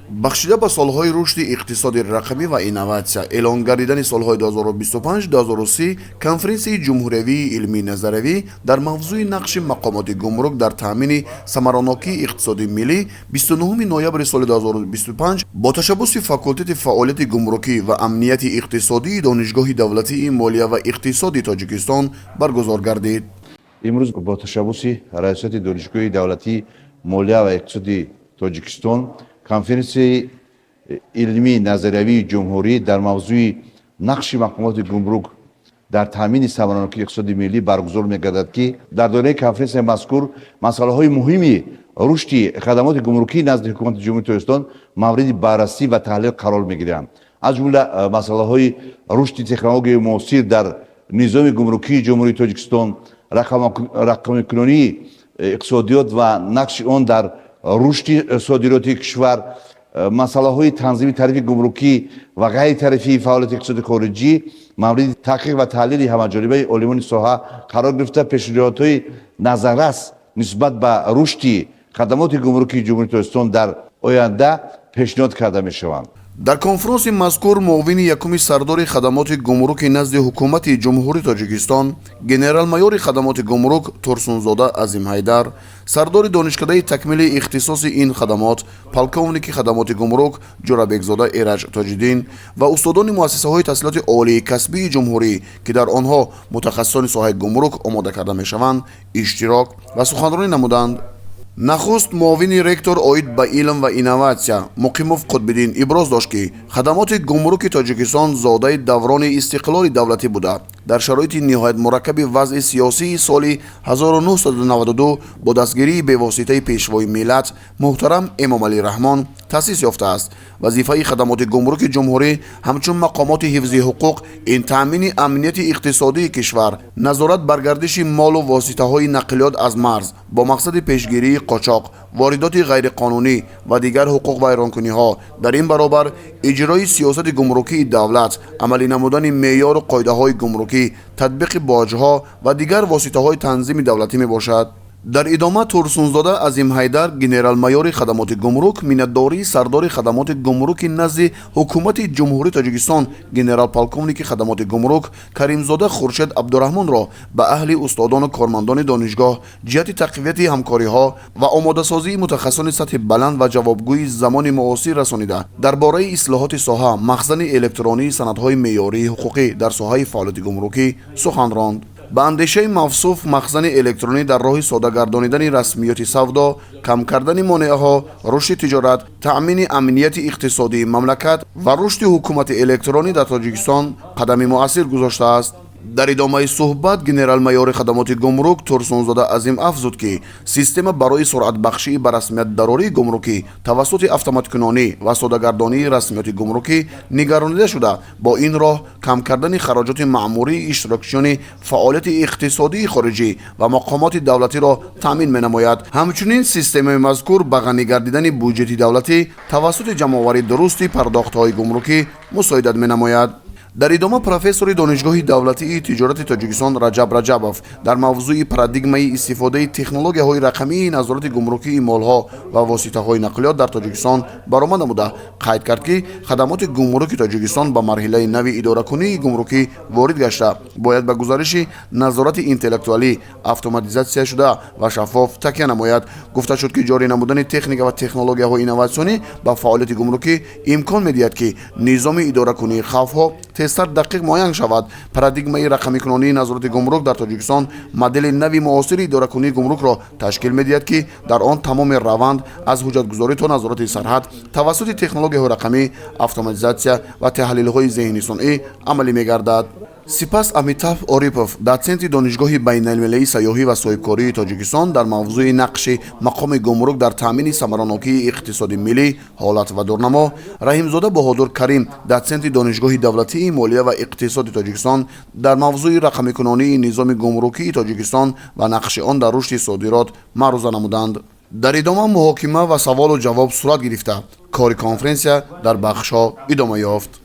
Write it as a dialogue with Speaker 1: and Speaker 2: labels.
Speaker 1: бахшида ба солҳои рушди иқтисоди рақамӣ ва инноватсия, эълон гардидани солҳои 2025-2030 конференсияи ҷумҳуриявии илмии назариявӣ дар мавзӯи нақши мақомоти гумрук дар таъмини самаранокии иқтисоди миллӣ 29 ноябри соли 2025 бо ташаббуси факултети фаъолияти гумрукӣ ва амнияти иқтисодии донишгоҳи давлатии молия ва иқтисоди тоҷикистон баргузор гардид.
Speaker 2: имрӯз бо ташаббуси раисияти донишгоҳи давлатии молия ва иқтисоди тоҷикистон конференсияи илмии назариявии ҷумҳурӣ дар мавзӯи нақши мақомоти гумрук дар таъмини самаранокии иқтисоди миллӣ баргузор мегардад ки дар доираи конференсияи мазкур масъалаҳои муҳими рушди хадамоти гумрукӣ назди ҳукумати ҷумҳурии тоҷикистон мавриди баррасӣ ва таҳлил қарор мегиранд. аз ҷумла масъалаҳои рушди технологияи муосир дар низоми гумрукии ҷумҳурии тоҷикистон, рақамикунонии иқтисодиёт ва нақши он дар рушди содироти кишвар, масъалаҳои танзими тарифи гумрукӣ ва ғайритарифии фаъолияти иқтисоди хориҷӣ мавриди таҳқиқ ва таҳлили ҳамаҷонибаи олимони соҳа қарор гирифта, пешниҳодҳои назаррас нисбат ба рушди хадамоти гумрукии ҷумҳурии тоҷикистон дар оянда пешниҳод карда мешаванд.
Speaker 1: дар конференсияи мазкур муовини якуми сардори хадамоти гумруки назди ҳукумати ҷумҳурии тоҷикистон, генерал-майёри хадамоти гумрук Турсунзода Азимҳайдар, сардори донишкадаи такмилии ихтисоси ин хадамот полковники хадамоти гумрук Ҷурабекзода Эраҷ Тоҷиддин ва устодони муассисаҳои таҳсилоти олии касбии ҷумҳурӣ ки дар онҳо мутахассисони соҳаи гумрук омода карда мешаванд, иштирок ва суханронӣ намуданд. нахуст муовини ректор оид ба илм ва инноватсия Муқимов Қутбиддин иброз дошт ки хадамоти гумруки Тоҷикистон зодаи даврони истиқлоли давлатӣ буда дар шароити ниҳоят мураккаби вазъи сиёсии соли 1992 бо дастгирии бевоситаи пешвои миллат муҳтарам Эмомалӣ Раҳмон таъсис ёфтааст. вазифаи хадамоти гумруки ҷумҳурӣ ҳамчун мақомоти ҳифзи ҳуқуқ ин таъмини амнияти иқтисодии кишвар, назорат бар гардиши молу воситаҳои нақлиёт аз марз бо мақсади пешгирии қочоқ, воридоти ғайриқонунӣ ва дигар ҳуқуқ вайронкуниҳо, дар ин баробар иҷрои сиёсати гумрукии давлат, амалӣ намудани меъёру қоидаҳои гумрукӣ, татбиқи боҷҳо ва дигар воситаҳои танзими давлатӣ мебошад. дар идома Турсунзода Азимҳайдар, генерал-майёри хадамоти гумрук, миннатдории сардори хадамоти гумруки назди ҳукумати ҷумҳурии Тоҷикистон, генерал-полковники хадамоти гумрук Каримзода Хуршед Абдураҳмонро ба аҳли устодону кормандони донишгоҳ ҷиҳати тақвияти ҳамкориҳо ва омодасозии мутахассисони сатҳи баланд ва ҷавобгӯи замони муосир расонида дар бораи ислоҳоти соҳа, махзани электронии санадҳои меъёрии ҳуқуқӣ дар соҳаи фаъолияти гумрукӣ сухан ронд. ба андешаи мавсуф махзани электронӣ дар роҳи соддагардонидани расмиёти савдо, кам кардани монеаҳо, рушди тиҷорат, таъмини амнияти иқтисодии мамлакат ва рушди ҳукумати электронӣ дар Тоҷикистон қадами муассир гузоштааст. дар идомаи суҳбат генерал-майёри хадамоти гумрук Турсунзода Азим афзуд ки система барои суръатбахшии ба расмият дарории гумрукӣ тавассути автоматкунонӣ ва соддагардонии расмиёти гумрукӣ нигаронида шуда, бо ин роҳ кам кардани хароҷоти маъмурии иштирокчиёни фаъолияти иқтисодии хориҷӣ ва мақомоти давлатиро таъмин менамояд. ҳамчунин системаи мазкур ба ғанӣ гардидани бюҷети давлатӣ тавассути ҷамъоварии дурусти пардохтҳои гумрукӣ мусоидат менамояд. дар идома профессори донишгоҳи давлатии тиҷорати Тоҷикистон Раҷаб Раҷабов дар мавзӯи парадигмаи истифодаи технологияҳои рақамии назорати гумрукии молҳо ва воситаҳои нақлиёт дар Тоҷикистон баромад намуда қайд кард ки хадамоти гумруки Тоҷикистон ба марҳилаи нави идоракунии гумрукӣ ворид гашта бояд ба гузариши назорати интеллектуалӣ, автоматизатсия шуда ва шаффоф такя намояд. гуфта шуд ки ҷорӣ намудани техника ва технологияҳои инноватсионӣ ба фаъолияти гумрукӣ имкон медиҳад ки низоми идоракунии хавфҳо тезтар дақиқ муайян шавад. парадигмаи рақамикунонии назорати гумрук дар Тоҷикистон модели нави муосири идоракунии гумрукро ташкил медиҳад ки дар он тамоми раванд аз ҳуҷҷатгузорӣ то назорати сарҳад тавассути технологияҳои рақамӣ, автоматизатсия ва таҳлилҳои зеҳнисунъӣ амалӣ мегардад. сипас Амитаб Орипов, доценти донишгоҳи байналмилалии сайёҳӣ ва соҳибкории Тоҷикистон дар мавзӯи нақши мақоми гумрук дар таъмини самаранокии иқтисоди миллӣ, ҳолат ва дурнамо, Раҳимзода Боҳодур Карим, доценти донишгоҳи давлатии молия ва иқтисоди Тоҷикистон дар мавзӯи рақамикунонии низоми гумрукии Тоҷикистон ва нақши он дар рушди содирот маъруза намуданд. дар идома муҳокима ва саволу ҷавоб сурат гирифта, кори конференсия дар бахшҳо идома ёфт.